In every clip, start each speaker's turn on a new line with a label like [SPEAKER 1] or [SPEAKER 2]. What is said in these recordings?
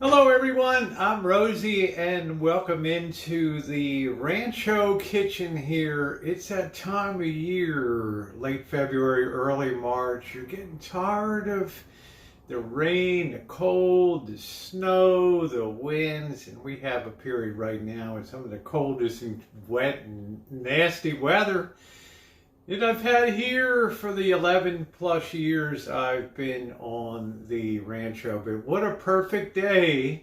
[SPEAKER 1] Hello everyone, I'm Rosie and welcome into the Rancho kitchen here. It's that time of year, late February, early March. You're getting tired of the rain, the cold, the snow, the winds, and we have a period right now with some of the coldest and wet and nasty weather that I've had here for the 11 plus years I've been on the Rancho. But what a perfect day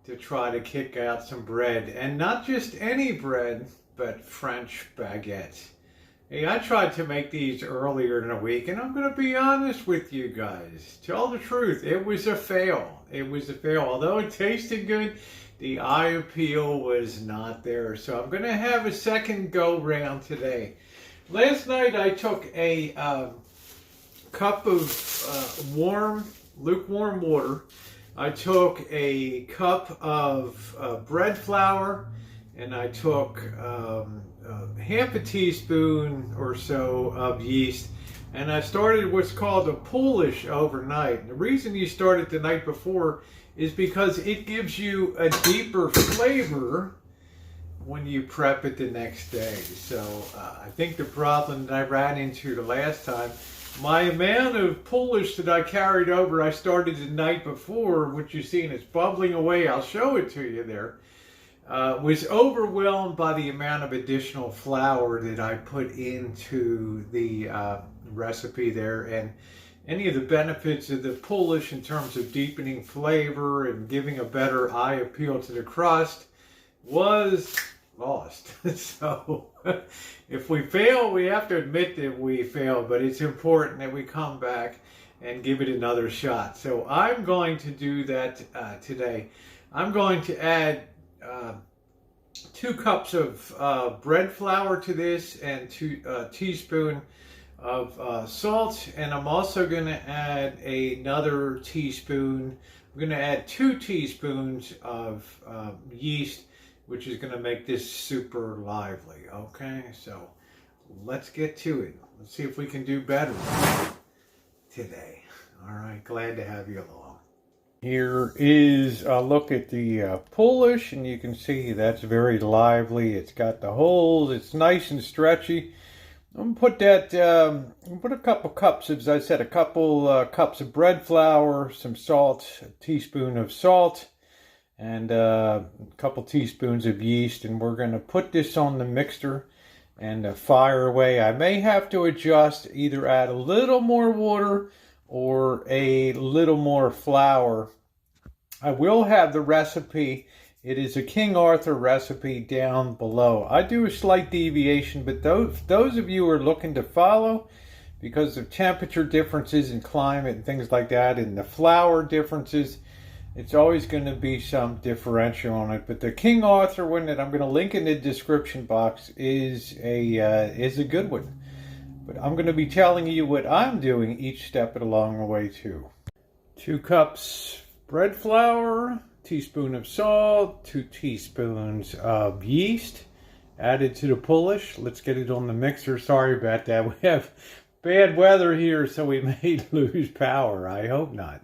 [SPEAKER 1] to try to kick out some bread, and not just any bread, but French baguettes. Hey, I tried to make these earlier in the week, and I'm going to be honest with you guys. Tell the truth, it was a fail. It was a fail. Although it tasted good, the eye appeal was not there. So I'm going to have a second go round today. Last night I took a cup of lukewarm water. I took a cup of bread flour, and I took half a teaspoon or so of yeast, and I started what's called a Polish overnight. And the reason you start it the night before is because it gives you a deeper flavor when you prep it the next day. So I think the problem that I ran into the last time, my amount of Polish that I carried over, I started the night before, which you see, and it's bubbling away, I'll show it to you there, was overwhelmed by the amount of additional flour that I put into the recipe there. And any of the benefits of the Polish in terms of deepening flavor and giving a better eye appeal to the crust was lost. So if we fail, we have to admit that we failed, but it's important that we come back and give it another shot. So I'm going to do that today. I'm going to add 2 cups of bread flour to this, and 2 teaspoons of salt, and I'm also going to add another teaspoon. I'm going to add 2 teaspoons of yeast, which is going to make this super lively. Okay, so let's get to it. Let's see if we can do better today. All right, glad to have you along. Here is a look at the Polish, and you can see that's very lively. It's got the holes. It's nice and stretchy. I'm gonna put that. Put a couple cups, as I said, a couple cups of bread flour, some salt, a teaspoon of salt, and a couple teaspoons of yeast, and we're going to put this on the mixer and fire away. I may have to adjust, either add a little more water or a little more flour. I will have the recipe. It is a King Arthur recipe down below. I do a slight deviation, but those of you who are looking to follow, because of temperature differences in climate and things like that, and the flour differences, it's always going to be some differential on it. But the King Arthur one that I'm going to link in the description box is a good one. But I'm going to be telling you what I'm doing each step along the way too. 2 cups bread flour, teaspoon of salt, 2 teaspoons of yeast added to the Polish. Let's get it on the mixer. Sorry about that. We have bad weather here, so we may lose power. I hope not.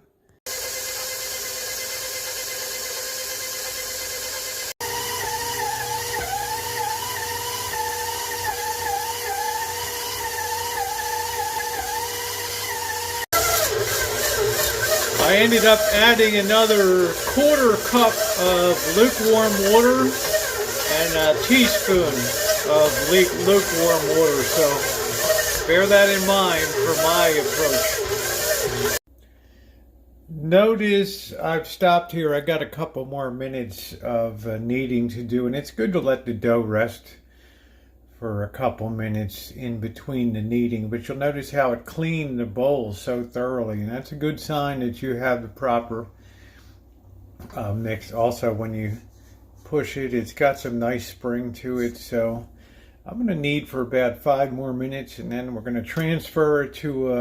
[SPEAKER 1] I ended up adding another 1/4 cup of lukewarm water and a teaspoon of lukewarm water. So bear that in mind for my approach. Notice I've stopped here. I got a couple more minutes of kneading to do, and it's good to let the dough rest for a couple minutes in between the kneading, but you'll notice how it cleaned the bowl so thoroughly, and that's a good sign that you have the proper mix. Also, when you push it, it's got some nice spring to it. So I'm going to knead for about 5 more minutes, and then we're going to transfer it to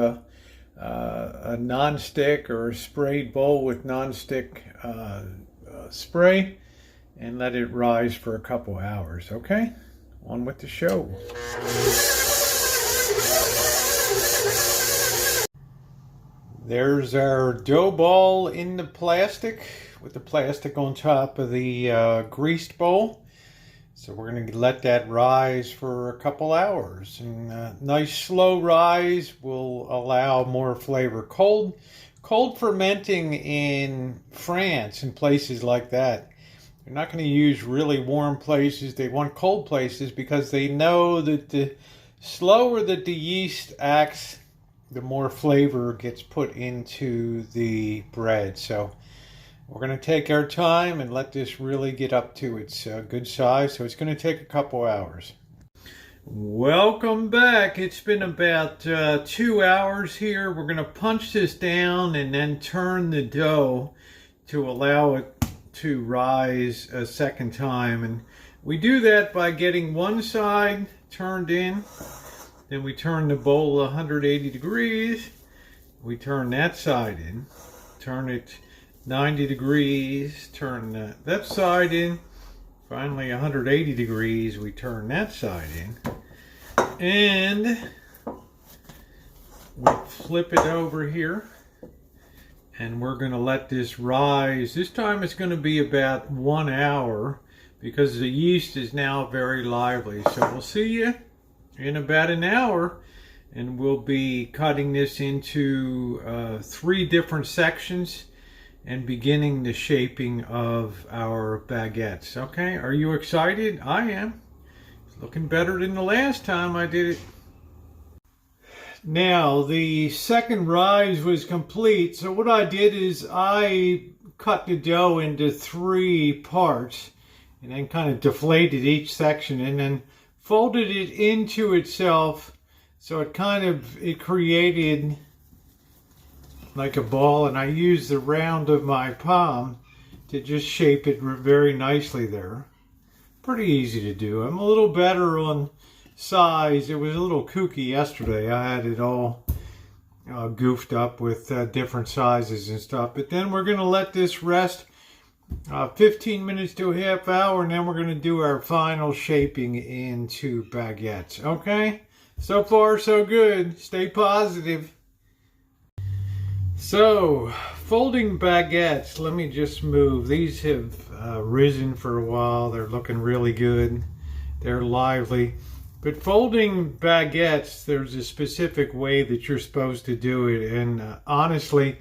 [SPEAKER 1] a non-stick or a sprayed bowl with non-stick spray, and let it rise for a couple hours. Okay, on with the show. There's our dough ball in the plastic. with the plastic on top of the greased bowl. So we're going to let that rise for a couple hours. And nice slow rise will allow more flavor. Cold fermenting in France and places like that, they're not going to use really warm places. They want cold places because they know that the slower that the yeast acts, the more flavor gets put into the bread. So we're going to take our time and let this really get up to its good size. So it's going to take a couple hours. Welcome back. It's been about 2 hours here. We're going to punch this down and then turn the dough to allow it to rise a second time. And we do that by getting one side turned in. Then we turn the bowl 180 degrees. We turn that side in. Turn it 90 degrees. Turn that side in. Finally 180 degrees. We turn that side in. And we flip it over here. And we're going to let this rise. This time it's going to be about 1 hour because the yeast is now very lively. So we'll see you in about an hour, and we'll be cutting this into 3 different sections and beginning the shaping of our baguettes. Okay, are you excited? I am. It's looking better than the last time I did it. Now, the second rise was complete, so what I did is I cut the dough into 3 parts and then kind of deflated each section and then folded it into itself, so it created like a ball, and I used the round of my palm to just shape it very nicely there. Pretty easy to do. I'm a little better on size. It was a little kooky yesterday. I had it all goofed up with different sizes and stuff. But then we're going to let this rest 15 minutes to a half hour, and then we're going to do our final shaping into baguettes. Okay? So far, so good. Stay positive. So, folding baguettes. Let me just move. These have risen for a while. They're looking really good. They're lively. But folding baguettes, there's a specific way that you're supposed to do it. And honestly,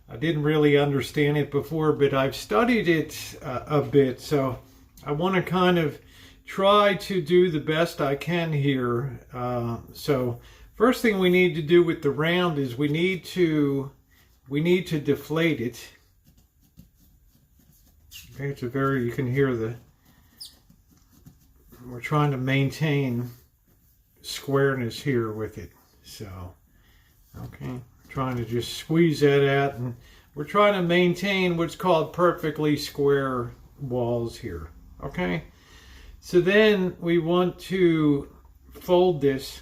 [SPEAKER 1] I didn't really understand it before, but I've studied it a bit. So I want to kind of try to do the best I can here. So first thing we need to do with the round is we need to deflate it. Okay, it's you can hear we're trying to maintain squareness here with it. So, okay, trying to just squeeze that out, and we're trying to maintain what's called perfectly square walls here. Okay, so then we want to fold this.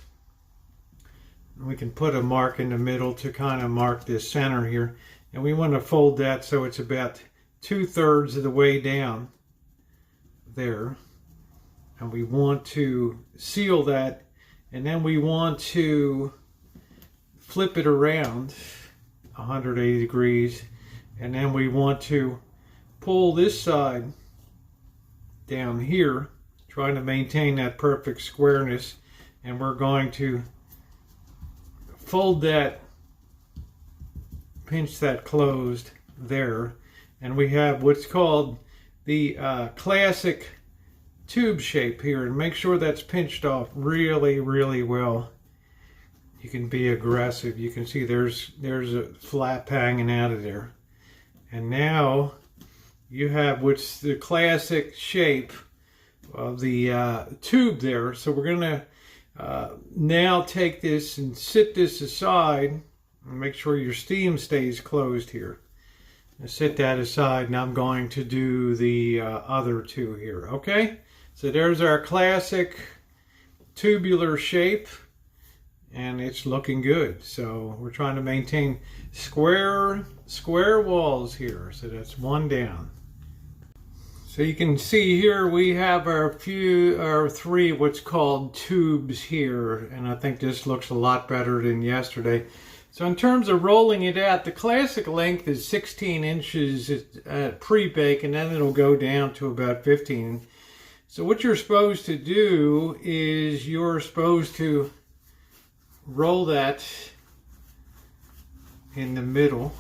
[SPEAKER 1] We can put a mark in the middle to kind of mark this center here, and we want to fold that so it's about 2/3 of the way down there. And we want to seal that, and then we want to flip it around 180 degrees, and then we want to pull this side down here, trying to maintain that perfect squareness, and we're going to fold that, pinch that closed there, and we have what's called the classic tube shape here, and make sure that's pinched off really, really well. You can be aggressive. You can see there's a flap hanging out of there. And now you have what's the classic shape of the tube there. So we're going to now take this and sit this aside and make sure your steam stays closed here. And sit that aside, and I'm going to do the other two here. Okay? So there's our classic tubular shape, and it's looking good. So we're trying to maintain square walls here. So that's one down. So you can see here we have our 3 what's called tubes here, and I think this looks a lot better than yesterday. So in terms of rolling it out, the classic length is 16 inches pre-bake, and then it'll go down to about 15. So what you're supposed to do is you're supposed to roll that in the middle,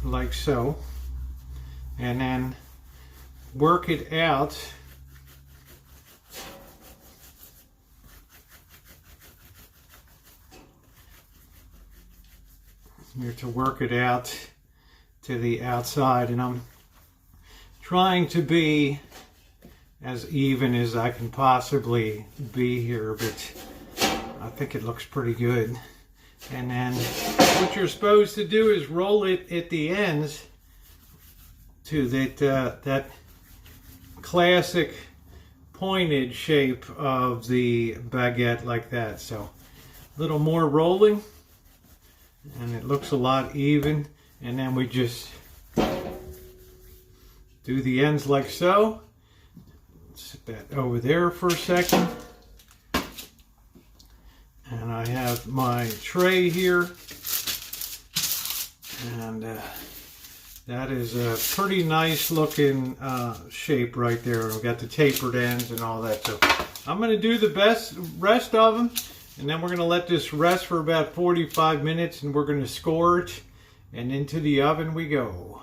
[SPEAKER 1] like so, and then work it out you're to work it out to the outside, and I'm trying to be as even as I can possibly be here, but I think it looks pretty good. And then what you're supposed to do is roll it at the ends to that classic pointed shape of the baguette, like that. So a little more rolling, and it looks a lot even. And then we just do the ends like so. Set that over there for a second. And I have my tray here, and that is a pretty nice looking shape right there. We've got the tapered ends and all that. So I'm going to do the rest of them, and then we're going to let this rest for about 45 minutes, and we're going to score it, and into the oven we go.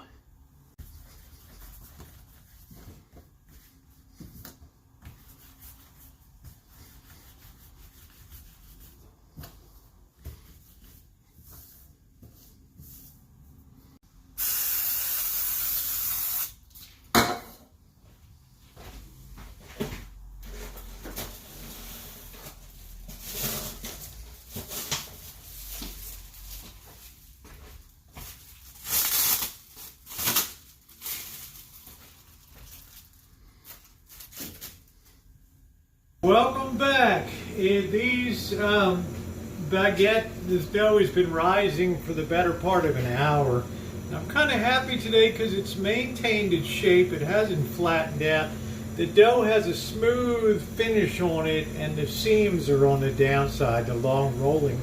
[SPEAKER 1] Welcome back. These baguette, this dough has been rising for the better part of an hour. I'm kind of happy today because it's maintained its shape. It hasn't flattened out. The dough has a smooth finish on it, and the seams are on the downside, the long rolling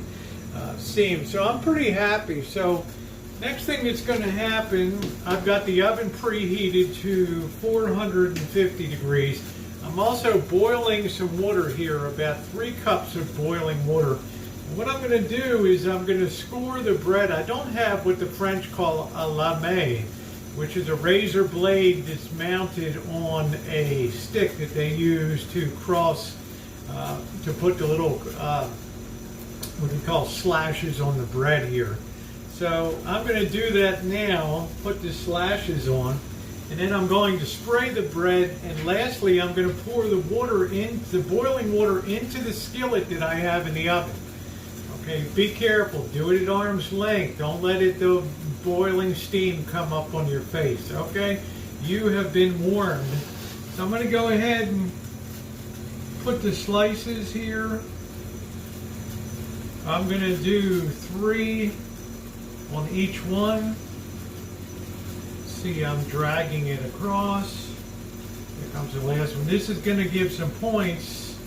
[SPEAKER 1] seams. So I'm pretty happy. So next thing that's going to happen, I've got the oven preheated to 450 degrees. I'm also boiling some water here, about 3 cups of boiling water. And what I'm going to do is I'm going to score the bread. I don't have what the French call a lame, which is a razor blade that's mounted on a stick that they use to cross, to put the little, what we call slashes on the bread here. So I'm going to do that now, put the slashes on. And then I'm going to spray the bread, and lastly I'm going to pour the boiling water into the skillet that I have in the oven. Okay, be careful, do it at arm's length. Don't let the boiling steam come up on your face, okay? You have been warned. So I'm going to go ahead and put the slices here. I'm going to do 3 on each one. See, I'm dragging it across. Here comes the last one. This is going to give some points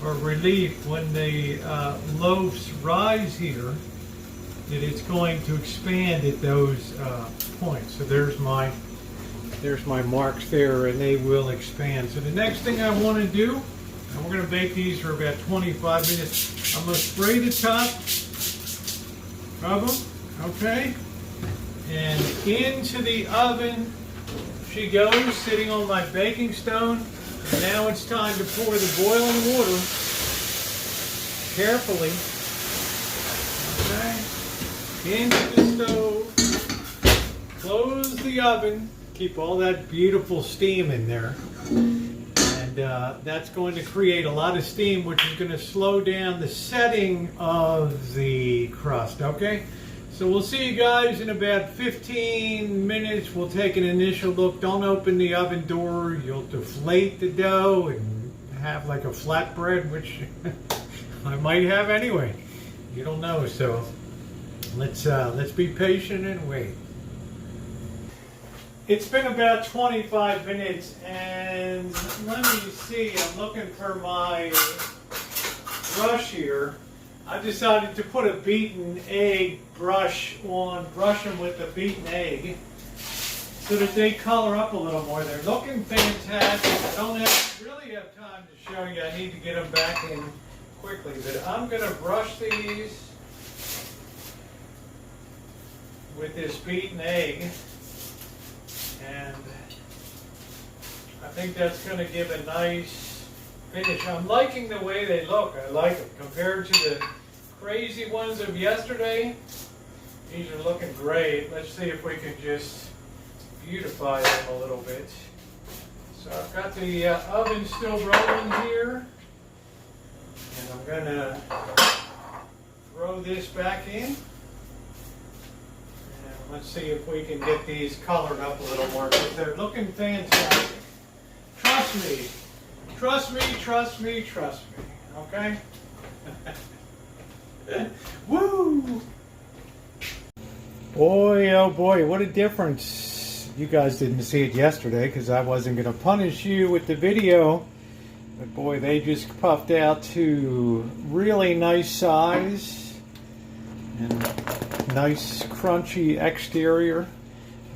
[SPEAKER 1] or relief when the loaves rise here, that it's going to expand at those points. So there's my marks there, and they will expand. So the next thing I want to do, and we're going to bake these for about 25 minutes. I'm going to spray the top of them, okay? And into the oven she goes, sitting on my baking stone. And now it's time to pour the boiling water carefully, okay, into the stove. Close the oven, keep all that beautiful steam in there. And that's going to create a lot of steam, which is going to slow down the setting of the crust, okay? So we'll see you guys in about 15 minutes. We'll take an initial look. Don't open the oven door. You'll deflate the dough and have like a flatbread, which I might have anyway. You don't know, so let's be patient and wait. It's been about 25 minutes, and let me see. I'm looking for my brush here. I decided to put a beaten egg brush on, brush them with the beaten egg so that they color up a little more. They're looking fantastic. I don't really have time to show you. I need to get them back in quickly, but I'm going to brush these with this beaten egg, and I think that's going to give a nice finish. I'm liking the way they look. I like it compared to the crazy ones of yesterday. These are looking great. Let's see if we can just beautify them a little bit. So I've got the oven still rolling here, and I'm going to throw this back in. Let's see if we can get these colored up a little more, because they're looking fantastic. Trust me. Trust me, trust me, trust me. Okay? Woo! Boy, oh boy, what a difference. You guys didn't see it yesterday because I wasn't going to punish you with the video. But boy, they just puffed out to really nice size. And nice crunchy exterior.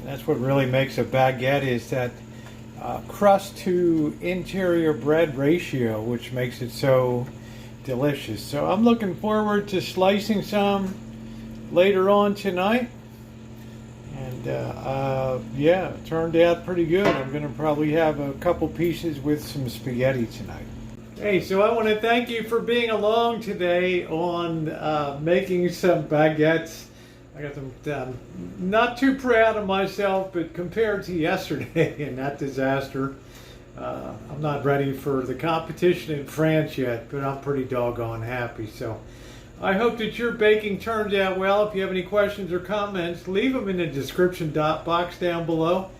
[SPEAKER 1] That's what really makes a baguette, is that crust to interior bread ratio, which makes it so delicious. So I'm looking forward to slicing some later on tonight. And yeah, it turned out pretty good. I'm going to probably have a couple pieces with some spaghetti tonight. Hey, so I want to thank you for being along today on making some baguettes. I got them done. Not too proud of myself, but compared to yesterday and that disaster, I'm not ready for the competition in France yet, but I'm pretty doggone happy. So I hope that your baking turns out well. If you have any questions or comments, leave them in the description box down below.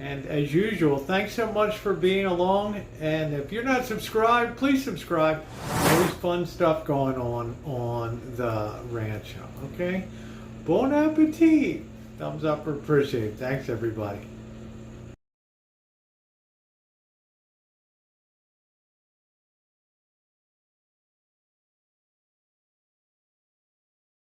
[SPEAKER 1] And as usual, thanks so much for being along. And if you're not subscribed, please subscribe. Always fun stuff going on the Rancho. Okay? Bon appetit. Thumbs up or appreciate it. Thanks, everybody.